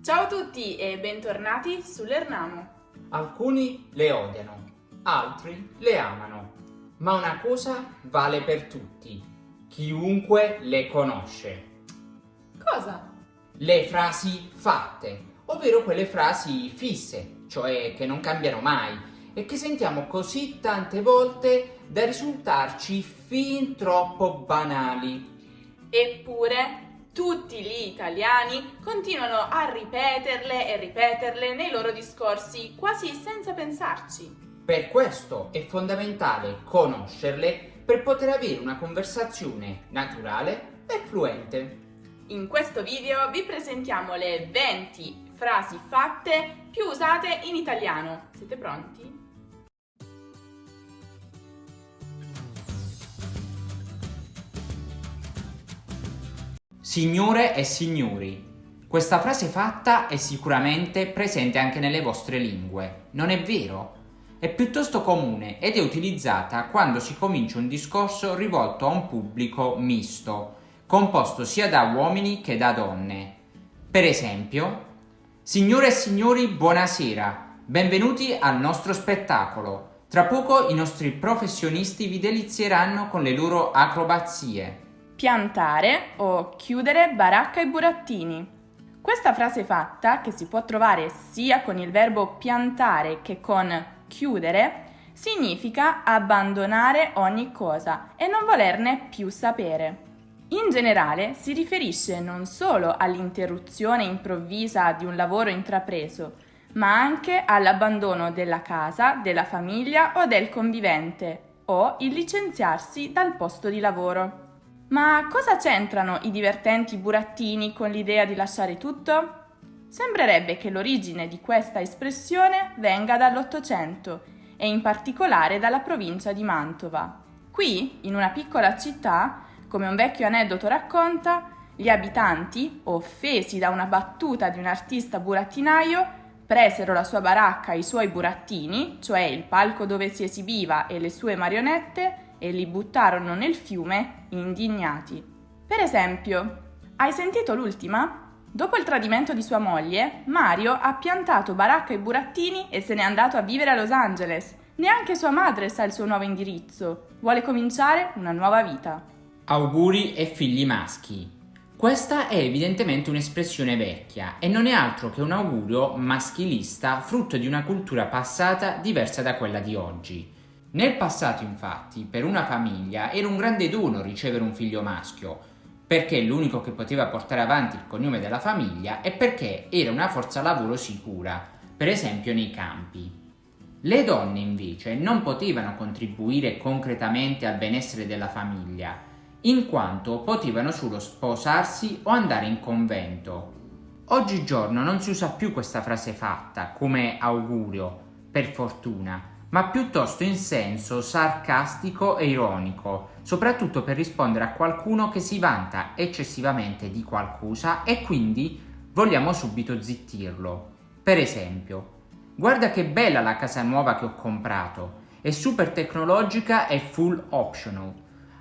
Ciao a tutti e bentornati sull'Ernamo. Alcuni le odiano, altri le amano, ma una cosa vale per tutti: chiunque le conosce. Cosa? Le frasi fatte, ovvero quelle frasi fisse, cioè che non cambiano mai e che sentiamo così tante volte da risultarci fin troppo banali. Eppure tutti gli italiani continuano a ripeterle e ripeterle nei loro discorsi, quasi senza pensarci. Per questo è fondamentale conoscerle per poter avere una conversazione naturale e fluente. In questo video vi presentiamo le 20 frasi fatte più usate in italiano. Siete pronti? Signore e signori, questa frase fatta è sicuramente presente anche nelle vostre lingue, non è vero? È piuttosto comune ed è utilizzata quando si comincia un discorso rivolto a un pubblico misto, composto sia da uomini che da donne. Per esempio, signore e signori, buonasera, benvenuti al nostro spettacolo. Tra poco i nostri professionisti vi delizieranno con le loro acrobazie. Piantare o chiudere baracca ai burattini. Questa frase fatta, che si può trovare sia con il verbo piantare che con chiudere, significa abbandonare ogni cosa e non volerne più sapere. In generale si riferisce non solo all'interruzione improvvisa di un lavoro intrapreso, ma anche all'abbandono della casa, della famiglia o del convivente, o il licenziarsi dal posto di lavoro. Ma cosa c'entrano i divertenti burattini con l'idea di lasciare tutto? Sembrerebbe che l'origine di questa espressione venga dall'Ottocento e in particolare dalla provincia di Mantova. Qui, in una piccola città, come un vecchio aneddoto racconta, gli abitanti, offesi da una battuta di un artista burattinaio, presero la sua baracca e i suoi burattini, cioè il palco dove si esibiva e le sue marionette, e li buttarono nel fiume indignati. Per esempio, hai sentito l'ultima? Dopo il tradimento di sua moglie, Mario ha piantato baracca e burattini e se n'è andato a vivere a Los Angeles. Neanche sua madre sa il suo nuovo indirizzo. Vuole cominciare una nuova vita. Auguri e figli maschi. Questa è evidentemente un'espressione vecchia e non è altro che un augurio maschilista frutto di una cultura passata diversa da quella di oggi. Nel passato, infatti, per una famiglia era un grande dono ricevere un figlio maschio, perché è l'unico che poteva portare avanti il cognome della famiglia e perché era una forza lavoro sicura, per esempio nei campi. Le donne, invece, non potevano contribuire concretamente al benessere della famiglia, in quanto potevano solo sposarsi o andare in convento. Oggigiorno non si usa più questa frase fatta come augurio, per fortuna, ma piuttosto in senso sarcastico e ironico, soprattutto per rispondere a qualcuno che si vanta eccessivamente di qualcosa e quindi vogliamo subito zittirlo. Per esempio, guarda che bella la casa nuova che ho comprato, è super tecnologica e full optional.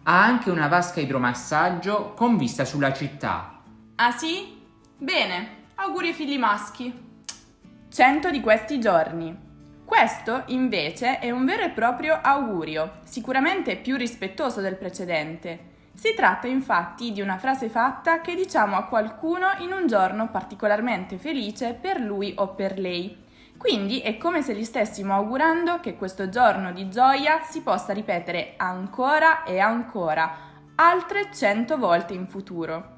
Ha anche una vasca idromassaggio con vista sulla città. Ah sì? Bene, auguri ai figli maschi. 100 di questi giorni. Questo, invece, è un vero e proprio augurio, sicuramente più rispettoso del precedente. Si tratta infatti di una frase fatta che diciamo a qualcuno in un giorno particolarmente felice per lui o per lei. Quindi è come se gli stessimo augurando che questo giorno di gioia si possa ripetere ancora e ancora, altre 100 volte in futuro.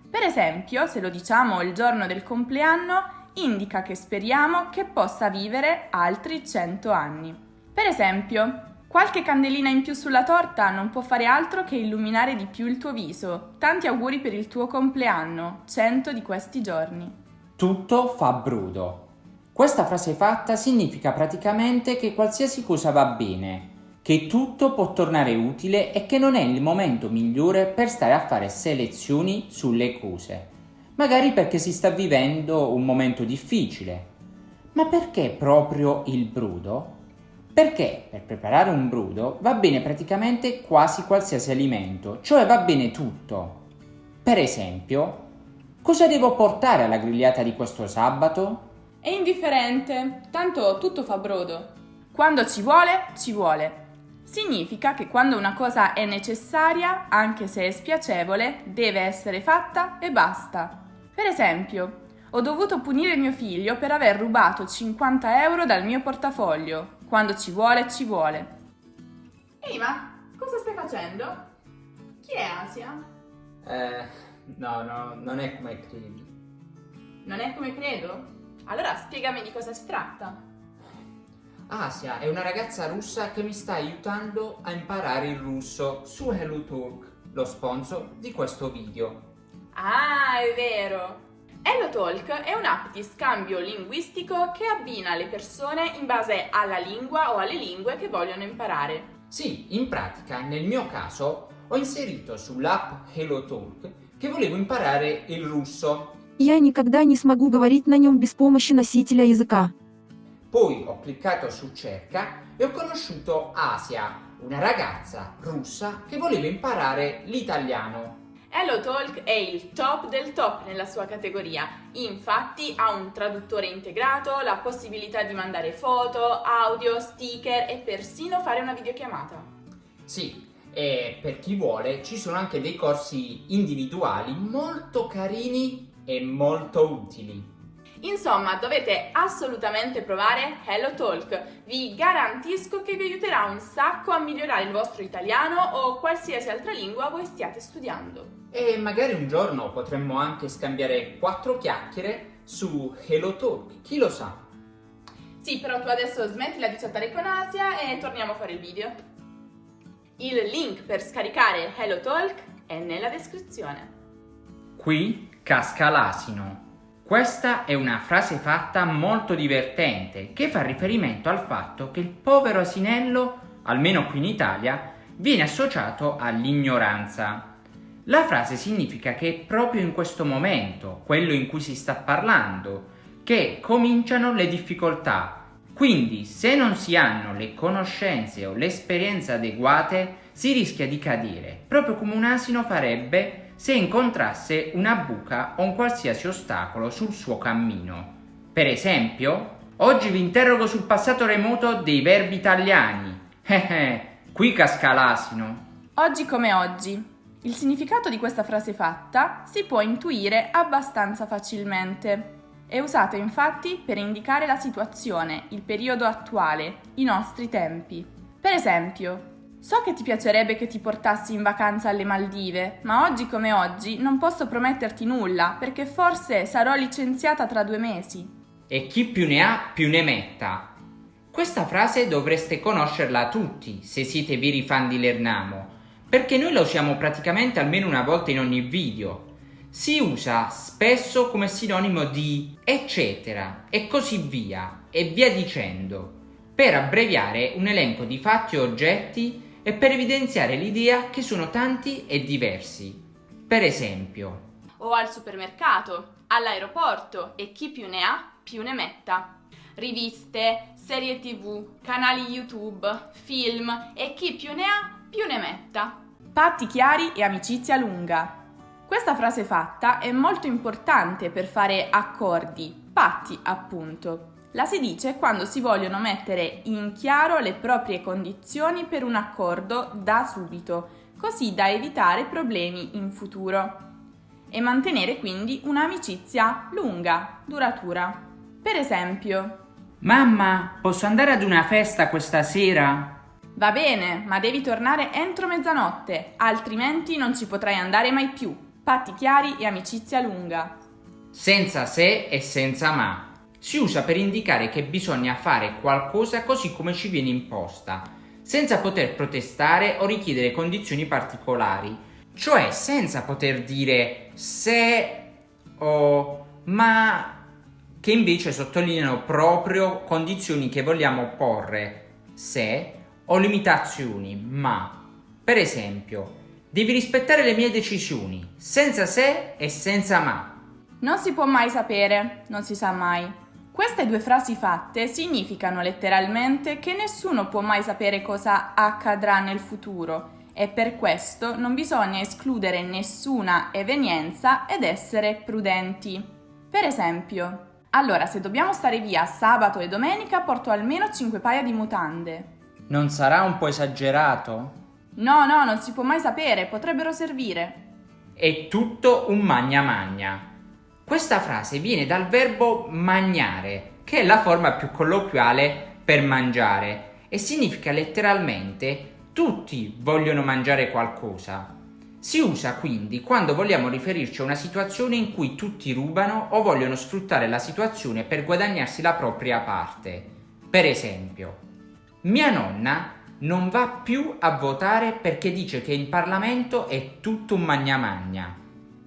Per esempio, se lo diciamo il giorno del compleanno, indica che speriamo che possa vivere altri 100 anni. Per esempio, qualche candelina in più sulla torta non può fare altro che illuminare di più il tuo viso. Tanti auguri per il tuo compleanno, 100 di questi giorni. Tutto fa brodo. Questa frase fatta significa praticamente che qualsiasi cosa va bene, che tutto può tornare utile e che non è il momento migliore per stare a fare selezioni sulle cose. Magari perché si sta vivendo un momento difficile. Ma perché proprio il brodo? Perché per preparare un brodo va bene praticamente quasi qualsiasi alimento, cioè va bene tutto. Per esempio, Cosa devo portare alla grigliata di questo sabato? È indifferente, tanto tutto fa brodo. Quando ci vuole, ci vuole. Significa che quando una cosa è necessaria, anche se è spiacevole, deve essere fatta e basta. Per esempio, ho dovuto punire mio figlio per aver rubato 50 euro dal mio portafoglio. Quando ci vuole, ci vuole. Ehi, ma cosa stai facendo? Chi è Asia? No, non è come credi. Non è come credo? Allora spiegami di cosa si tratta. Asia è una ragazza russa che mi sta aiutando a imparare il russo su HelloTalk, lo sponsor di questo video. Ah, è vero! HelloTalk è un'app di scambio linguistico che abbina le persone in base alla lingua o alle lingue che vogliono imparare. Sì, in pratica, nel mio caso, ho inserito sull'app HelloTalk che volevo imparare il russo. Я никогда не смогу говорить на нем без помощи носителя языка. Poi ho cliccato su cerca e ho conosciuto Asia, una ragazza russa che voleva imparare l'italiano. HelloTalk è il top del top nella sua categoria, infatti ha un traduttore integrato, la possibilità di mandare foto, audio, sticker e persino fare una videochiamata. Sì, e per chi vuole ci sono anche dei corsi individuali molto carini e molto utili. Insomma, dovete assolutamente provare HelloTalk, vi garantisco che vi aiuterà un sacco a migliorare il vostro italiano o qualsiasi altra lingua voi stiate studiando. E magari un giorno potremmo anche scambiare 4 chiacchiere su HelloTalk, chi lo sa? Sì, però tu adesso smettila di chattare con Asia e torniamo a fare il video. Il link per scaricare HelloTalk è nella descrizione. Qui casca l'asino. Questa è una frase fatta molto divertente che fa riferimento al fatto che il povero asinello, almeno qui in Italia, viene associato all'ignoranza. La frase significa che è proprio in questo momento, quello in cui si sta parlando, che cominciano le difficoltà. Quindi, se non si hanno le conoscenze o le esperienze adeguate, si rischia di cadere, proprio come un asino farebbe se incontrasse una buca o un qualsiasi ostacolo sul suo cammino. Per esempio, oggi vi interrogo sul passato remoto dei verbi italiani. Qui casca l'asino. Oggi come oggi. Il significato di questa frase fatta si può intuire abbastanza facilmente. È usato infatti per indicare la situazione, il periodo attuale, i nostri tempi. Per esempio, so che ti piacerebbe che ti portassi in vacanza alle Maldive, ma oggi come oggi non posso prometterti nulla perché forse sarò licenziata tra 2 mesi. E chi più ne ha più ne metta. Questa frase dovreste conoscerla tutti se siete veri fan di Lernamo, perché noi la usiamo praticamente almeno una volta in ogni video. Si usa spesso come sinonimo di eccetera e così via e via dicendo, per abbreviare un elenco di fatti o oggetti e per evidenziare l'idea che sono tanti e diversi. Per esempio, O al supermercato, all'aeroporto e chi più ne ha più ne metta. Riviste, serie TV, canali YouTube, film e chi più ne ha più ne metta. Patti chiari e amicizia lunga. Questa frase fatta è molto importante per fare accordi, patti appunto. La si dice quando si vogliono mettere in chiaro le proprie condizioni per un accordo da subito, così da evitare problemi in futuro e mantenere quindi un'amicizia lunga, duratura. Per esempio, mamma, posso andare ad una festa questa sera? va bene, ma devi tornare entro mezzanotte, altrimenti non ci potrai andare mai più. Patti chiari e amicizia lunga. Senza se e senza ma. Si usa per indicare che bisogna fare qualcosa così come ci viene imposta, senza poter protestare o richiedere condizioni particolari, cioè senza poter dire se o ma, che invece sottolineano proprio condizioni che vogliamo porre, se o limitazioni, ma. Per esempio, devi rispettare le mie decisioni, senza se e senza ma. Non si può mai sapere, non si sa mai. Queste 2 frasi fatte significano letteralmente che nessuno può mai sapere cosa accadrà nel futuro e per questo non bisogna escludere nessuna evenienza ed essere prudenti. Per esempio, allora se dobbiamo stare via sabato e domenica porto almeno 5 paia di mutande. Non sarà un po' esagerato? No, non si può mai sapere, potrebbero servire. È tutto un magna magna. Questa frase viene dal verbo magnare, che è la forma più colloquiale per mangiare, e significa letteralmente tutti vogliono mangiare qualcosa. Si usa quindi quando vogliamo riferirci a una situazione in cui tutti rubano o vogliono sfruttare la situazione per guadagnarsi la propria parte. Per esempio, mia nonna non va più a votare perché dice che in Parlamento è tutto un magna magna.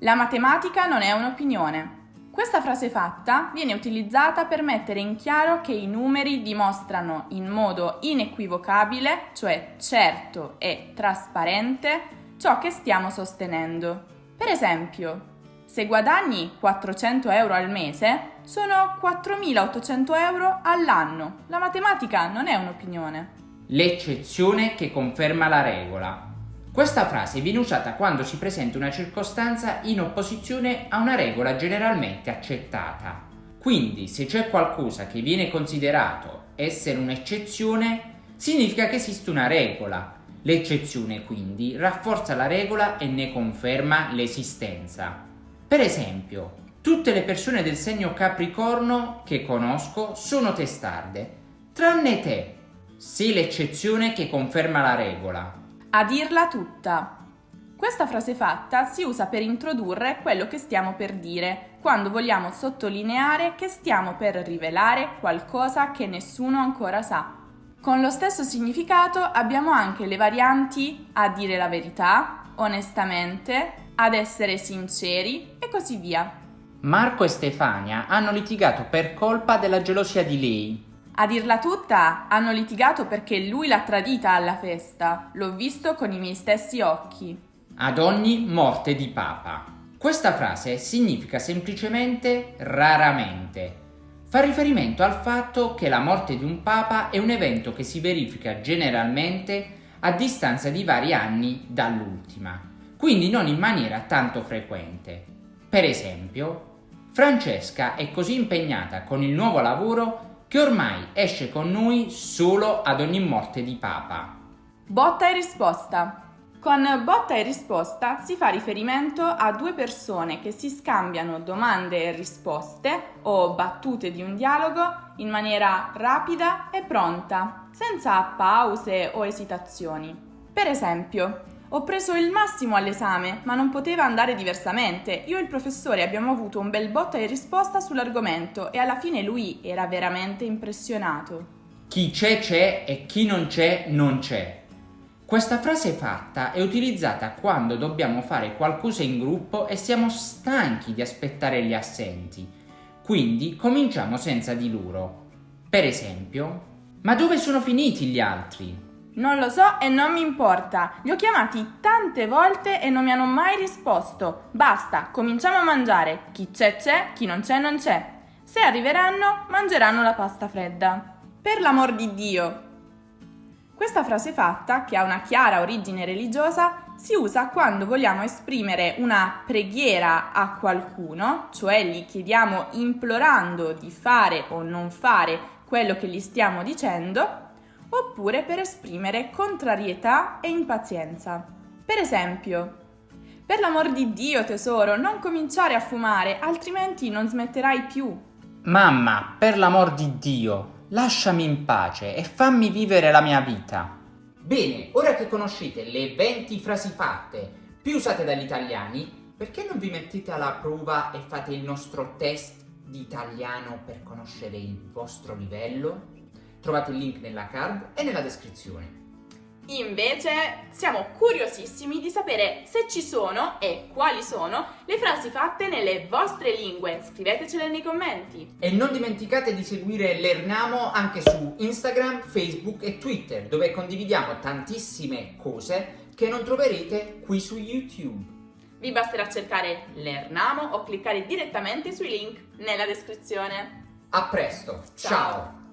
La matematica non è un'opinione. Questa frase fatta viene utilizzata per mettere in chiaro che i numeri dimostrano in modo inequivocabile, cioè certo e trasparente, ciò che stiamo sostenendo. Per esempio, se guadagni 400 euro al mese, sono 4.800 euro all'anno. La matematica non è un'opinione. L'eccezione che conferma la regola. Questa frase viene usata quando si presenta una circostanza in opposizione a una regola generalmente accettata. Quindi, se c'è qualcosa che viene considerato essere un'eccezione, significa che esiste una regola. L'eccezione, quindi, rafforza la regola e ne conferma l'esistenza. Per esempio, tutte le persone del segno Capricorno che conosco sono testarde, tranne te. Sei l'eccezione che conferma la regola. A dirla tutta. Questa frase fatta si usa per introdurre quello che stiamo per dire, quando vogliamo sottolineare che stiamo per rivelare qualcosa che nessuno ancora sa. Con lo stesso significato abbiamo anche le varianti a dire la verità, onestamente, ad essere sinceri e così via. Marco e Stefania hanno litigato per colpa della gelosia di lei. A dirla tutta, hanno litigato perché lui l'ha tradita alla festa. L'ho visto con i miei stessi occhi. Ad ogni morte di papa. Questa frase significa semplicemente raramente. Fa riferimento al fatto che la morte di un papa è un evento che si verifica generalmente a distanza di vari anni dall'ultima, quindi non in maniera tanto frequente. Per esempio, Francesca è così impegnata con il nuovo lavoro che ormai esce con noi solo ad ogni morte di papa. Botta e risposta. Con botta e risposta si fa riferimento a due persone che si scambiano domande e risposte o battute di un dialogo in maniera rapida e pronta, senza pause o esitazioni. Per esempio, ho preso il massimo all'esame, ma non poteva andare diversamente. Io e il professore abbiamo avuto un bel botta e risposta sull'argomento e alla fine lui era veramente impressionato. Chi c'è e chi non c'è non c'è. Questa frase fatta è utilizzata quando dobbiamo fare qualcosa in gruppo e siamo stanchi di aspettare gli assenti. Quindi cominciamo senza di loro. Per esempio, ma dove sono finiti gli altri? Non lo so e non mi importa. Li ho chiamati tante volte e non mi hanno mai risposto. Basta, cominciamo a mangiare. Chi c'è, chi non c'è, non c'è. Se arriveranno, mangeranno la pasta fredda. Per l'amor di Dio! Questa frase fatta, che ha una chiara origine religiosa, si usa quando vogliamo esprimere una preghiera a qualcuno, cioè gli chiediamo implorando di fare o non fare quello che gli stiamo dicendo, oppure per esprimere contrarietà e impazienza. Per esempio, per l'amor di Dio tesoro, non cominciare a fumare, altrimenti non smetterai più. Mamma, per l'amor di Dio, lasciami in pace e fammi vivere la mia vita. Bene, ora che conoscete le 20 frasi fatte più usate dagli italiani, perché non vi mettete alla prova e fate il nostro test di italiano per conoscere il vostro livello? Trovate il link nella card e nella descrizione. Invece siamo curiosissimi di sapere se ci sono e quali sono le frasi fatte nelle vostre lingue. Scrivetecele nei commenti. E non dimenticate di seguire Lernamo anche su Instagram, Facebook e Twitter, dove condividiamo tantissime cose che non troverete qui su YouTube. Vi basterà cercare Lernamo o cliccare direttamente sui link nella descrizione. A presto, ciao.